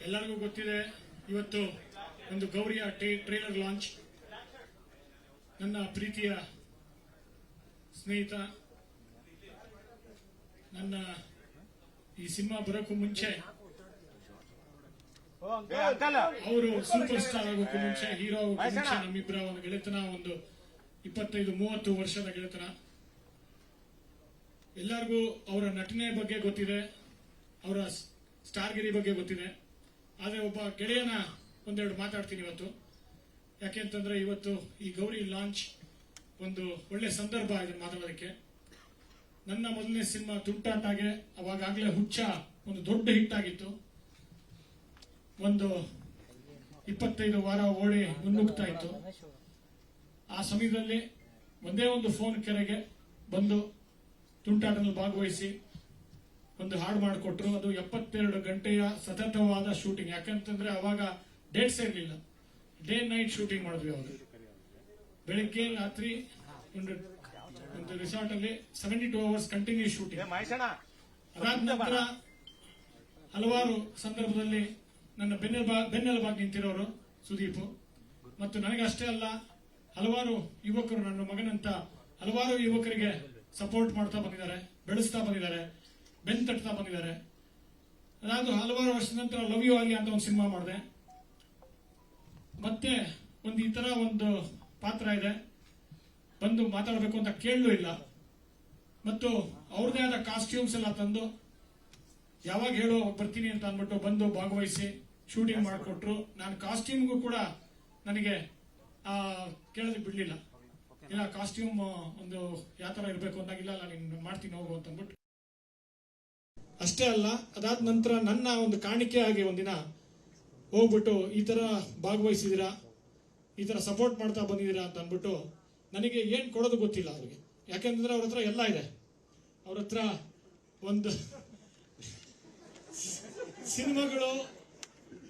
ಎಲ್ಲರಿಗೂ ಗೊತ್ತಿದೆ, ಇವತ್ತು ಒಂದು ಗೌರಿಯ ಟ್ರೇಲರ್ ಲಾಂಚ್. ನನ್ನ ಪ್ರೀತಿಯ ಸ್ನೇಹಿತ, ನನ್ನ ಈ ಸಿನಿಮಾ ಬರೋಕ್ಕೂ ಮುಂಚೆ, ಅವರು ಸೂಪರ್ ಸ್ಟಾರ್ ಆಗೋಕ್ಕೂ ಮುಂಚೆ, ಹೀರೋ ಆಗೋಕ್ಕೂ ಮುಂಚೆ ನಮ್ಮಿಬ್ಬರ ಒಂದು ಗೆಳೆತನ, ಒಂದು 25-30 ವರ್ಷದ ಗೆಳೆತನ. ಎಲ್ಲರಿಗೂ ಅವರ ನಟನೆ ಬಗ್ಗೆ ಗೊತ್ತಿದೆ, ಅವರ ಸ್ಟಾರ್ಗಿರಿ ಬಗ್ಗೆ ಗೊತ್ತಿದೆ. ಆದರೆ ಒಬ್ಬ ಗೆಳೆಯನ ಒಂದೆರಡು ಮಾತಾಡ್ತೀನಿ ಇವತ್ತು. ಯಾಕೆಂತಂದ್ರೆ ಇವತ್ತು ಈ ಗೌರಿ ಲಾಂಚ್ ಒಂದು ಒಳ್ಳೆ ಸಂದರ್ಭ ಇದನ್ನು ಮಾತಾಡೋದಕ್ಕೆ. ನನ್ನ ಮೊದಲನೇ ಸಿನಿಮಾ ತುಂಟಾಟಾಗೆ ಅವಾಗಲೇ ಹುಚ್ಚ ಒಂದು ದೊಡ್ಡ ಹಿಟ್ ಆಗಿತ್ತು. ಒಂದು 25 ವಾರ ಓಡಿ ಮುನ್ನುಗ್ತಾ ಇತ್ತು. ಆ ಸಮಯದಲ್ಲಿ ಒಂದೇ ಒಂದು ಫೋನ್ ಕೆರೆಗೆ ಬಂದು ತುಂಟಾಟದಲ್ಲಿ ಭಾಗವಹಿಸಿ ಒಂದು ಹಾಡು ಮಾಡಿಕೊಟ್ರು. ಅದು 72 ಗಂಟೆಯ ಸತತವಾದ ಶೂಟಿಂಗ್. ಯಾಕಂತಂದ್ರೆ ಅವಾಗ ಡೇಟ್ಸ್ ಇರಲಿಲ್ಲ, ಡೇ ನೈಟ್ ಶೂಟಿಂಗ್ ಮಾಡಿದ್ವಿ. ಅವರು ಬೆಳಿಗ್ಗೆ ರಾತ್ರಿ ಒಂದು ರಿಸಾರ್ಟ್ ಅಲ್ಲಿ 72 ಅವರ್ಸ್ ಕಂಟಿನ್ಯೂ ಶೂಟಿಂಗ್. ಅದಾದ ನಂತರ ಹಲವಾರು ಸಂದರ್ಭದಲ್ಲಿ ನನ್ನ ಬೆನ್ನೆಲುಬಾಗಿ ನಿಂತಿರೋರು ಸುದೀಪ್. ಮತ್ತು ನನಗೆ ಅಷ್ಟೇ ಅಲ್ಲ, ಹಲವಾರು ಯುವಕರು, ನನ್ನ ಮಗನಂತ ಹಲವಾರು ಯುವಕರಿಗೆ ಸಪೋರ್ಟ್ ಮಾಡ್ತಾ ಬಂದಿದ್ದಾರೆ, ಬೆಳೆಸ್ತಾ ಬಂದಿದ್ದಾರೆ, ಬೆನ್ ತಟ್ತಾ ಬಂದಿದ್ದಾರೆ. ಅದಾದ ಹಲವಾರು ವರ್ಷದ ನಂತರ ಲವ್ ಯು ಆಲಿ ಅಂತ ಒಂದು ಸಿನಿಮಾ ಮಾಡಿದೆ. ಮತ್ತೆ ಒಂದು ಈ ತರ ಒಂದು ಪಾತ್ರ ಇದೆ, ಬಂದು ಮಾತಾಡಬೇಕು ಅಂತ ಕೇಳಲೂ ಇಲ್ಲ. ಮತ್ತು ಅವ್ರದೇ ಆದ ಕಾಸ್ಟ್ಯೂಮ್ಸ್ ಎಲ್ಲ ತಂದು ಯಾವಾಗ ಹೇಳೋ ಬರ್ತೀನಿ ಅಂತ ಅಂದ್ಬಿಟ್ಟು ಬಂದು ಭಾಗವಹಿಸಿ ಶೂಟಿಂಗ್ ಮಾಡಿಕೊಟ್ರು. ನಾನು ಕಾಸ್ಟ್ಯೂಮ್ಗೂ ಕೂಡ ನನಗೆ ಕೇಳೋದಕ್ಕೆ ಬಿಡ್ಲಿಲ್ಲ. ಇಲ್ಲ, ಕಾಸ್ಟ್ಯೂಮ್ ಒಂದು ಯಾವ ತರ ಇರಬೇಕು ಅಂದಾಗಿಲ್ಲ, ನಾನು ಮಾಡ್ತೀನಿ ಹೋಗು ಅಂತ ಅಂದ್ಬಿಟ್ಟು. ಅಷ್ಟೇ ಅಲ್ಲ, ಅದಾದ ನಂತರ ನನ್ನ ಒಂದು ಕಾಣಿಕೆ ಆಗಿ ಒಂದಿನ ಹೋಗ್ಬಿಟ್ಟು ಈ ತರ ಭಾಗವಹಿಸಿದಿರಾ, ಈ ತರ ಸಪೋರ್ಟ್ ಮಾಡ್ತಾ ಬಂದಿದ್ದೀರಾ ಅಂತ ಅಂದ್ಬಿಟ್ಟು ನನಗೆ ಏನ್ ಕೊಡೋದು ಗೊತ್ತಿಲ್ಲ ಅವ್ರಿಗೆ. ಯಾಕೆಂದ್ರೆ ಅವ್ರ ಹತ್ರ ಎಲ್ಲ ಇದೆ. ಅವ್ರ ಹತ್ರ ಒಂದು ಸಿನಿಮಾಗಳು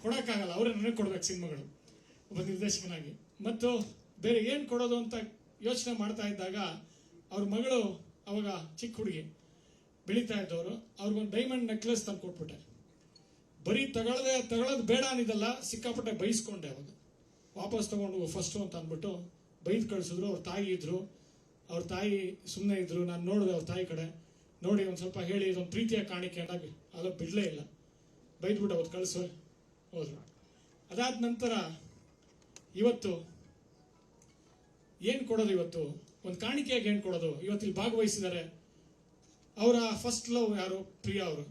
ಕೊಡಕ್ಕಾಗಲ್ಲ, ಅವರೇ ನನಗೆ ಕೊಡ್ಬೇಕು ಸಿನಿಮಾಗಳು ಒಬ್ಬ ನಿರ್ದೇಶಕನಾಗಿ. ಮತ್ತು ಬೇರೆ ಏನ್ ಕೊಡೋದು ಅಂತ ಯೋಚನೆ ಮಾಡ್ತಾ ಇದ್ದಾಗ ಅವ್ರ ಮಗಳು ಅವಾಗ ಚಿಕ್ಕ ಹುಡುಗಿ ಬೆಳೀತಾ ಇದ್ದವರು, ಅವ್ರಿಗೊಂದು ಡೈಮಂಡ್ ನೆಕ್ಲೆಸ್ ತಂದು ಕೊಟ್ಬಿಟ್ಟೆ. ಬರೀ ತಗೊಳ್ಳೋದು ಬೇಡ ಅನ್ನಿದಲ್ಲ, ಸಿಕ್ಕಾಪಟ್ಟೆ ಬೈಸ್ಕೊಂಡೆ. ಅವಾಗ ವಾಪಸ್ ತಗೊಂಡು ಫಸ್ಟ್ ಅಂತ ಅಂದ್ಬಿಟ್ಟು ಬೈದ್ ಕಳಿಸಿದ್ರು. ಅವ್ರ ತಾಯಿ ಇದ್ರು, ಅವ್ರ ತಾಯಿ ಸುಮ್ಮನೆ ಇದ್ರು. ನಾನು ನೋಡಿದೆ ಅವ್ರ ತಾಯಿ ಕಡೆ, ನೋಡಿ ಒಂದ್ ಸ್ವಲ್ಪ ಹೇಳಿ ಇದೊಂದು ಪ್ರೀತಿಯ ಕಾಣಿಕೆ ಅಂದಾಗ ಅಲ್ಲ ಬಿಡ್ಲೇ ಇಲ್ಲ, ಬೈದ್ಬಿಟ್ಟು ಅವತ್ತು ಕಳಿಸೋ ಹೋದ್ರು. ಅದಾದ ನಂತರ ಇವತ್ತು ಏನ್ ಕೊಡೋದು, ಇವತ್ತು ಒಂದು ಕಾಣಿಕೆಯಾಗಿ ಏನ್ ಕೊಡೋದು. ಇವತ್ತಿಲ್ಲಿ ಭಾಗವಹಿಸಿದ್ದಾರೆ. ಅವರ ಫಸ್ಟ್ ಲವ್ ಯಾರು? ಪ್ರಿಯಾ ಅವರು.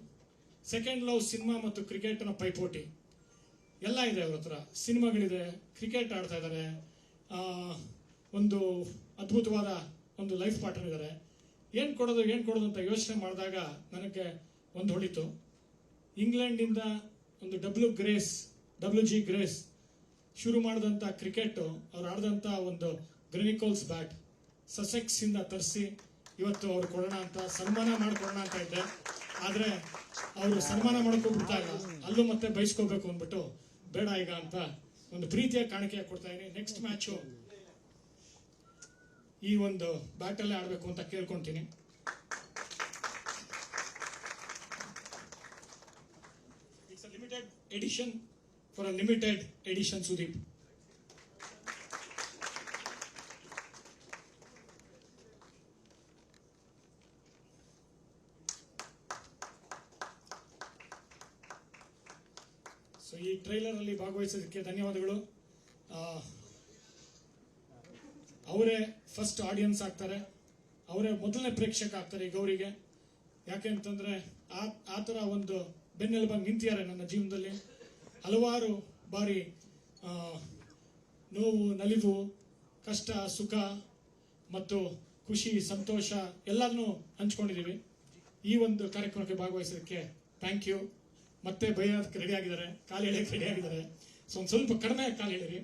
ಸೆಕೆಂಡ್ ಲವ್ ಸಿನಿಮಾ ಮತ್ತು ಕ್ರಿಕೆಟ್ ನ ಪೈಪೋಟಿ ಎಲ್ಲ ಇದೆ ಅವ್ರ ಹತ್ರ. ಸಿನಿಮಾಗಳಿದೆ, ಕ್ರಿಕೆಟ್ ಆಡ್ತಾ ಇದ್ದಾರೆ, ಒಂದು ಅದ್ಭುತವಾದ ಒಂದು ಲೈಫ್ ಪಾರ್ಟ್ನರ್ ಇದ್ದಾರೆ. ಏನ್ ಕೊಡೋದು ಅಂತ ಯೋಚನೆ ಮಾಡಿದಾಗ ನನಗೆ ಒಂದು ಹೊಳಿತು. ಇಂಗ್ಲೆಂಡ್ ಇಂದ ಒಂದು WG ಗ್ರೇಸ್ ಶುರು ಮಾಡಿದಂತ ಕ್ರಿಕೆಟ್, ಅವ್ರು ಆಡಿದಂತ ಒಂದು ಗ್ರೆನಿಕೋಲ್ಸ್ ಬ್ಯಾಟ್ ಸಸೆಕ್ಸ್ ಇಂದ ತರಿಸಿ ಇವತ್ತು ಅವ್ರು ಕೊಡೋಣ ಅಂತ, ಸನ್ಮಾನ ಮಾಡಿಕೊಡೋಣ ಅಂತ ಇದ್ದೆ. ಆದ್ರೆ ಅವರು ಸನ್ಮಾನ ಮಾಡ್ಕೊಬಿಡ್ತಾ ಇಲ್ಲ, ಅಲ್ಲೂ ಮತ್ತೆ ಬಯಸ್ಕೋಬೇಕು ಅಂದ್ಬಿಟ್ಟು ಬೇಡ ಈಗ ಅಂತ ಒಂದು ಪ್ರೀತಿಯ ಕಾಣಿಕೆ ಕೊಡ್ತಾ ಇದೀನಿ. ನೆಕ್ಸ್ಟ್ ಮ್ಯಾಚು ಈ ಒಂದು ಬ್ಯಾಟ್ ಅಲ್ಲೇ ಆಡ್ಬೇಕು ಅಂತ ಕೇಳ್ಕೊಂತೀನಿ. It's a limited edition for a limited edition Sudeep. So ಈ ಟ್ರೈಲರ್ ಅಲ್ಲಿ ಭಾಗವಹಿಸೋದಕ್ಕೆ ಧನ್ಯವಾದಗಳು. ಅವರೇ ಫಸ್ಟ್ ಆಡಿಯನ್ಸ್ ಆಗ್ತಾರೆ, ಅವರೇ ಮೊದಲನೇ ಪ್ರೇಕ್ಷಕ ಆಗ್ತಾರೆ ಈ ಗೌರಿಗೆ. ಯಾಕೆಂತಂದ್ರೆ ಆ ತರ ಒಂದು ಬೆನ್ನೆಲುಬಾಗಿ ನಿಂತಿದ್ದಾರೆ ನನ್ನ ಜೀವನದಲ್ಲಿ. ಹಲವಾರು ಬಾರಿ ನೋವು, ನಲಿವು, ಕಷ್ಟ, ಸುಖ ಮತ್ತು ಖುಷಿ, ಸಂತೋಷ ಎಲ್ಲದನ್ನೂ ಹಂಚ್ಕೊಂಡಿದ್ದೀವಿ. ಈ ಒಂದು ಕಾರ್ಯಕ್ರಮಕ್ಕೆ ಭಾಗವಹಿಸೋದಕ್ಕೆ ಥ್ಯಾಂಕ್ ಯು. ಮತ್ತೆ ಬೈಯೋದಕ್ಕೆ ರೆಡಿ ಆಗಿದ್ದಾರೆ, ಕಾಲು ಎಳೆಯಕ್ಕೆ ರೆಡಿ ಆಗಿದ್ದಾರೆ. ಸೊ ಒಂದು ಸ್ವಲ್ಪ ಕಡಿಮೆ ಕಾಲು ಎಳೀರಿ.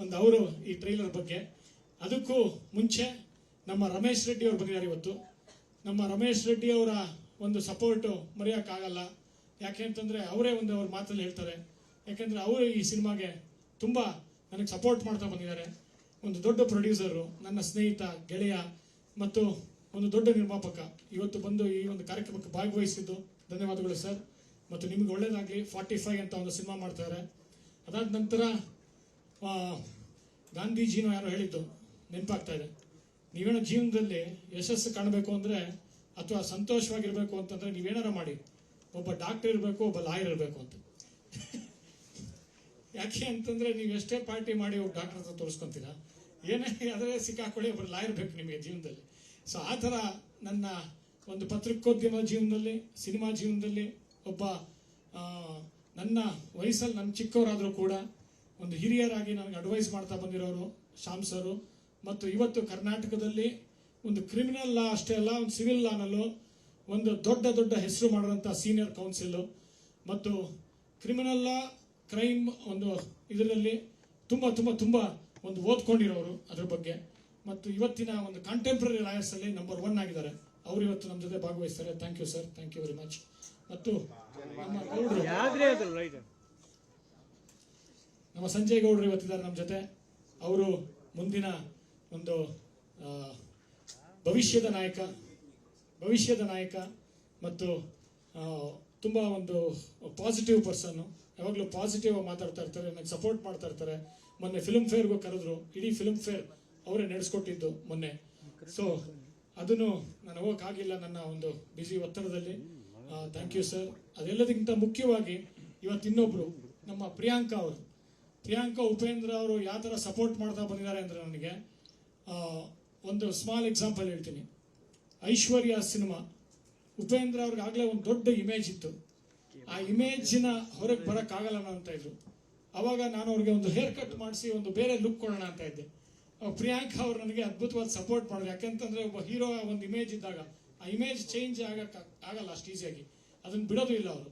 ಒಂದು ಅವರು ಈ ಟ್ರೈಲರ್ ಬಗ್ಗೆ. ಅದಕ್ಕೂ ಮುಂಚೆ ನಮ್ಮ ರಮೇಶ್ ರೆಡ್ಡಿ ಅವರು ಬಂದಿದ್ದಾರೆ ಇವತ್ತು. ನಮ್ಮ ರಮೇಶ್ ರೆಡ್ಡಿ ಅವರ ಒಂದು ಸಪೋರ್ಟು ಮರೆಯೋಕ್ಕಾಗಲ್ಲ. ಯಾಕೆ ಅಂತಂದ್ರೆ ಅವರೇ ಒಂದು ಅವ್ರ ಮಾತಲ್ಲಿ ಹೇಳ್ತಾರೆ. ಯಾಕೆಂದ್ರೆ ಅವರು ಈ ಸಿನಿಮಾಗೆ ತುಂಬಾ ನನಗೆ ಸಪೋರ್ಟ್ ಮಾಡ್ತಾ ಬಂದಿದ್ದಾರೆ. ಒಂದು ದೊಡ್ಡ ಪ್ರೊಡ್ಯೂಸರು, ನನ್ನ ಸ್ನೇಹಿತ, ಗೆಳೆಯ ಮತ್ತು ಒಂದು ದೊಡ್ಡ ನಿರ್ಮಾಪಕ ಇವತ್ತು ಬಂದು ಈ ಒಂದು ಕಾರ್ಯಕ್ರಮಕ್ಕೆ ಭಾಗವಹಿಸಿದ್ದು ಧನ್ಯವಾದಗಳು ಸರ್. ಮತ್ತು ನಿಮ್ಗೆ ಒಳ್ಳೇದಾಗಲಿ. 45 ಅಂತ ಒಂದು ಸಿನಿಮಾ ಮಾಡ್ತಾರೆ. ಅದಾದ ನಂತರ ಗಾಂಧೀಜಿನೂ ಯಾರೋ ಹೇಳಿದ್ದು ನೆನಪಾಗ್ತಾ ಇದೆ, ನೀವೇನೋ ಜೀವನದಲ್ಲಿ ಯಶಸ್ಸು ಕಾಣಬೇಕು ಅಂದರೆ ಅಥವಾ ಸಂತೋಷವಾಗಿರ್ಬೇಕು ಅಂತಂದ್ರೆ ನೀವೇನಾರ ಮಾಡಿ, ಒಬ್ಬ ಡಾಕ್ಟರ್ ಇರಬೇಕು, ಒಬ್ಬ ಲಾಯರ್ ಇರಬೇಕು ಅಂತ. ಯಾಕೆ ಅಂತಂದ್ರೆ ನೀವು ಎಷ್ಟೇ ಪಾರ್ಟಿ ಮಾಡಿ ಒಬ್ಬ ಡಾಕ್ಟರ್ ಹತ್ರ ತೋರಿಸ್ಕೊಂತೀರಾ, ಏನೇ ಅದರೇ ಸಿಕ್ಕಾಕೊಳ್ಳಿ, ಒಬ್ಬರು ಲಾಯರ್ ಬೇಕು ನಿಮಗೆ ಜೀವನದಲ್ಲಿ. ಸೊ ಆ ಥರ ನನ್ನ ಒಂದು ಪತ್ರಿಕೋದ್ಯಮ ಜೀವನದಲ್ಲಿ, ಸಿನಿಮಾ ಜೀವನದಲ್ಲಿ ಒಬ್ಬ ನನ್ನ ವಯಸ್ಸಲ್ಲಿ ನನ್ನ ಚಿಕ್ಕವರಾದರೂ ಕೂಡ ಒಂದು ಹಿರಿಯರಾಗಿ ನನಗೆ ಅಡ್ವೈಸ್ ಮಾಡ್ತಾ ಬಂದಿರೋರು ಶ್ಯಾಮ್ ಸರು. ಮತ್ತು ಇವತ್ತು ಕರ್ನಾಟಕದಲ್ಲಿ ಒಂದು ಕ್ರಿಮಿನಲ್ ಲಾ ಅಷ್ಟೇ ಅಲ್ಲ, ಒಂದು ಸಿವಿಲ್ ಲಾನಲ್ಲೂ ಒಂದು ದೊಡ್ಡ ದೊಡ್ಡ ಹೆಸರು ಮಾಡಿರೋಂಥ ಸೀನಿಯರ್ ಕೌನ್ಸಿಲ್ ಮತ್ತು ಕ್ರಿಮಿನಲ್ ಲಾ ಕ್ರೈಮ್ ಒಂದು ಇದರಲ್ಲಿ ತುಂಬ ತುಂಬ ತುಂಬ ಒಂದು ಓದ್ಕೊಂಡಿರೋರು ಅದ್ರ ಬಗ್ಗೆ. ಮತ್ತು ಇವತ್ತಿನ ಒಂದು ಕಾಂಟೆಂಪ್ರರಿ ಲಾಯರ್ಸ್ ಅಲ್ಲಿ ನಂಬರ್ 1 ಆಗಿದ್ದಾರೆ. ಅವರು ಇವತ್ತು ನಮ್ಮ ಜೊತೆ ಭಾಗವಹಿಸ್ತಾರೆ. Thank you sir, thank you very much. ಮತ್ತು ನಮ್ಮ ಸಂಜಯ್ ಗೌಡ್ರು ಇವತ್ತಿದ್ದಾರೆ ನಮ್ಮ ಜೊತೆ. ಅವರು ಮುಂದಿನ ಒಂದು ಭವಿಷ್ಯದ ನಾಯಕ ಮತ್ತು ತುಂಬ ಒಂದು ಪಾಸಿಟಿವ್ ಪರ್ಸನ್. ಯಾವಾಗಲೂ ಪಾಸಿಟಿವ್ ಆಗಿ ಮಾತಾಡ್ತಾ ಇರ್ತಾರೆ, ನನಗೆ ಸಪೋರ್ಟ್ ಮಾಡ್ತಾ ಇರ್ತಾರೆ. ಮೊನ್ನೆ ಫಿಲ್ಮ್ ಫೇರ್ಗೂ ಕರೆದ್ರು, ಇಡೀ ಫಿಲ್ಮ್ ಫೇರ್ ಅವರೇ ನಡೆಸ್ಕೊಟ್ಟಿದ್ದು ಮೊನ್ನೆ. ಸೊ ಅದನ್ನು ನಾನು ಹೋಗೋಕ್ಕಾಗಿಲ್ಲ ನನ್ನ ಒಂದು ಬ್ಯುಸಿ ಒತ್ತಡದಲ್ಲಿ. Thank you sir. ಅದೆಲ್ಲದಕ್ಕಿಂತ ಮುಖ್ಯವಾಗಿ ಇವತ್ತು ಇನ್ನೊಬ್ರು ನಮ್ಮ ಪ್ರಿಯಾಂಕಾ ಉಪೇಂದ್ರ ಅವರು ಯಾವ ಥರ ಸಪೋರ್ಟ್ ಮಾಡ್ತಾ ಬಂದಿದ್ದಾರೆ ಅಂದರೆ, ನನಗೆ ಒಂದು ಸ್ಮಾಲ್ ಎಕ್ಸಾಂಪಲ್ ಹೇಳ್ತೀನಿ. ಐಶ್ವರ್ಯ ಸಿನಿಮಾ, ಉಪೇಂದ್ರ ಅವ್ರಿಗೆ ಆಗಲೇ ಒಂದು ದೊಡ್ಡ ಇಮೇಜ್ ಇತ್ತು. ಆ ಇಮೇಜಿನ ಹೊರಗೆ ಬರೋಕ್ಕಾಗಲ್ಲ ಅಂತ ಇದ್ರು. ಅವಾಗ ನಾನು ಅವ್ರಿಗೆ ಒಂದು ಹೇರ್ ಕಟ್ ಮಾಡಿಸಿ ಒಂದು ಬೇರೆ ಲುಕ್ ಕೊಡೋಣ ಅಂತ ಇದ್ದೆ. ಪ್ರಿಯಾಂಕಾ ಅವರು ನನಗೆ ಅದ್ಭುತವಾದ ಸಪೋರ್ಟ್ ಮಾಡಿದ್ರು. ಯಾಕಂತಂದ್ರೆ ಒಬ್ಬ ಹೀರೋ ಒಂದು ಇಮೇಜ್ ಇದ್ದಾಗ ಆ ಇಮೇಜ್ ಚೇಂಜ್ ಆಗಲ್ಲ ಅಷ್ಟು ಈಸಿಯಾಗಿ, ಅದನ್ನ ಬಿಡೋದು ಇಲ್ಲ ಅವರು.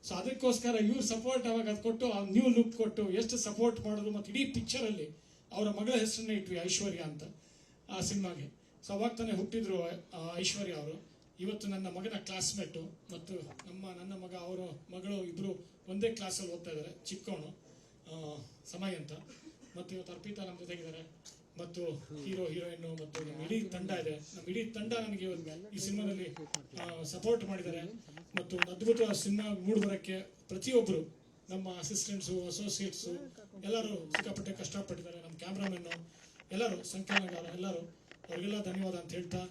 ಸೊ ಅದಕ್ಕೋಸ್ಕರ ಇವ್ರ ಸಪೋರ್ಟ್ ಅವಾಗ ಅದು ಕೊಟ್ಟು ಆ ನ್ಯೂ ಲುಕ್ ಕೊಟ್ಟು ಎಷ್ಟು ಸಪೋರ್ಟ್ ಮಾಡಿದ್ರು. ಮತ್ತು ಇಡೀ ಪಿಕ್ಚರಲ್ಲಿ ಅವರ ಮಗಳ ಹೆಸರನ್ನೇ ಇಟ್ವಿ ಐಶ್ವರ್ಯ ಅಂತ ಆ ಸಿನಿಮಾಗೆ. ಸೊ ಅವಾಗ ತಾನೇ ಹುಟ್ಟಿದ್ರು ಐಶ್ವರ್ಯ ಅವರು. ಇವತ್ತು ನನ್ನ ಮಗನ ಕ್ಲಾಸ್ಮೇಟು ಮತ್ತು ನನ್ನ ಮಗ ಅವರ ಮಗಳು ಇಬ್ರು ಒಂದೇ ಕ್ಲಾಸಲ್ಲಿ ಓದ್ತಾ ಇದ್ದಾರೆ. ಚಿಕ್ಕವನು ಸಮಯ ಅಂತ. ಮತ್ತು ಇವತ್ತು ಅರ್ಪಿತಾ ನಮ್ಮ ಜೊತೆಗಿದ್ದಾರೆ. ಮತ್ತು ಹೀರೋಯಿನ್ನು ಮತ್ತು ನಮ್ಮ ಇಡೀ ತಂಡ ಇದೆ. ನಮ್ಮ ಇಡೀ ತಂಡ ನನಗೆ ಈ ಸಿನಿಮಾದಲ್ಲಿ ಸಪೋರ್ಟ್ ಮಾಡಿದ್ದಾರೆ. ಮತ್ತು ಒಂದು ಅದ್ಭುತವಾದ ಸಿನಿಮಾ ಮೂಡಿಬರೋಕ್ಕೆ ಪ್ರತಿಯೊಬ್ಬರು ನಮ್ಮ ಅಸಿಸ್ಟೆಂಟ್ಸು, ಅಸೋಸಿಯೇಟ್ಸು ಎಲ್ಲರೂ ಸಿಕ್ಕಾಪಟ್ಟೆ ಕಷ್ಟಪಟ್ಟಿದ್ದಾರೆ. ನಮ್ಮ ಕ್ಯಾಮ್ರಾಮನ್ನು ಎಲ್ಲರೂ, ಸಂಖ್ಯಾನಗಾರ ಎಲ್ಲರೂ, ಅವರಿಗೆಲ್ಲ ಧನ್ಯವಾದ ಅಂತ ಹೇಳ್ತಾ